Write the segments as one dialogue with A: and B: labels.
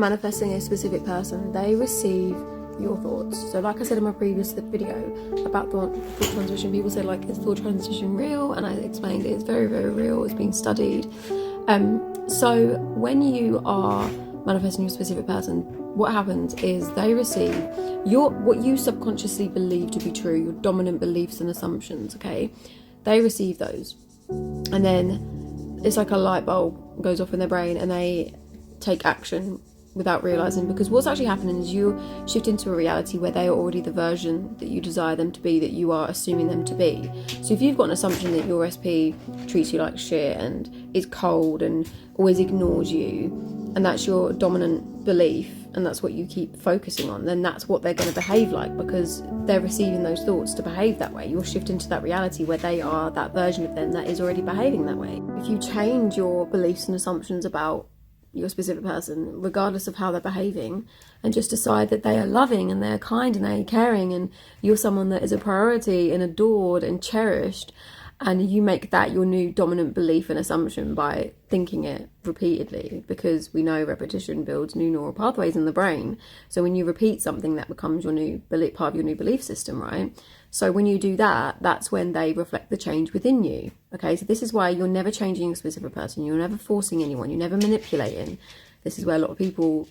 A: manifesting a specific person, they receive your thoughts. So like I said in my previous video about thought transition, people say, like, is thought transition real? And I explained it's very, very real. It's been studied. So when you are manifesting your specific person, what happens is they receive what you subconsciously believe to be true, your dominant beliefs and assumptions, okay? They receive those, and then it's like a light bulb goes off in their brain and they take action without realizing, because what's actually happening is you shift into a reality where they are already the version that you desire them to be, that you are assuming them to be. So if you've got an assumption that your SP treats you like shit and is cold and always ignores you, and that's your dominant belief, and that's what you keep focusing on, then that's what they're going to behave like, because they're receiving those thoughts to behave that way. You'll shift into that reality where they are that version of them that is already behaving that way. If you change your beliefs and assumptions about your specific person, regardless of how they're behaving, and just decide that they are loving and they're kind and they're caring, and you're someone that is a priority and adored and cherished, and you make that your new dominant belief and assumption by thinking it repeatedly, because we know repetition builds new neural pathways in the brain. So when you repeat something, that becomes your new belief, part of your new belief system, right? So when you do that, that's when they reflect the change within you. Okay, so this is why you're never changing a specific person. You're never forcing anyone. You're never manipulating. This is where a lot of people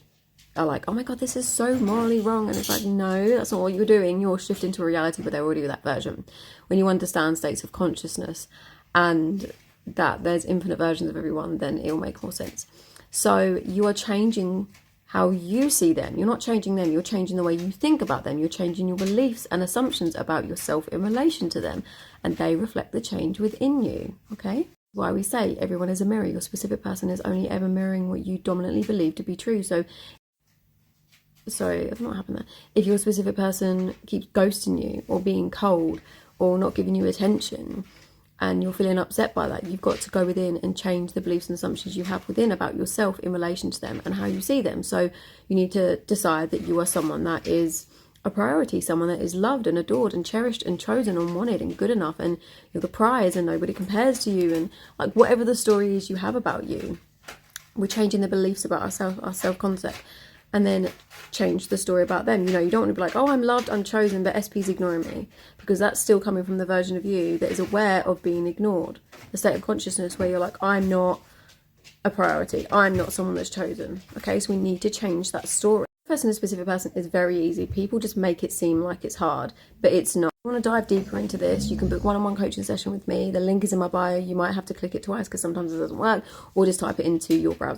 A: are like, oh my God, this is so morally wrong. And it's like, no, that's not what you're doing. You're shifting to a reality where they're already that version. When you understand states of consciousness and that there's infinite versions of everyone, then it'll make more sense. So you are changing how you see them. You're not changing them. You're changing the way you think about them. You're changing your beliefs and assumptions about yourself in relation to them. And they reflect the change within you. Okay? Why we say everyone is a mirror. Your specific person is only ever mirroring what you dominantly believe to be true. So, sorry, I've not happened there. If your specific person keeps ghosting you or being cold or not giving you attention, and you're feeling upset by that, you've got to go within and change the beliefs and assumptions you have within about yourself in relation to them and how you see them. So you need to decide that you are someone that is a priority, someone that is loved and adored and cherished and chosen and wanted and good enough, and you're the prize and nobody compares to you, and like whatever the story is you have about you, we're changing the beliefs about ourselves, our self-concept, and then change the story about them. You know, you don't want to be like, oh, I'm loved, I'm chosen, but SP's ignoring me, because that's still coming from the version of you that is aware of being ignored. The state of consciousness where you're like, I'm not a priority, I'm not someone that's chosen. Okay, so we need to change that story. Person a specific person is very easy. People just make it seem like it's hard, but it's not. If you want to dive deeper into this, you can book one-on-one coaching session with me. The link is in my bio. You might have to click it twice because sometimes it doesn't work, or just type it into your browser.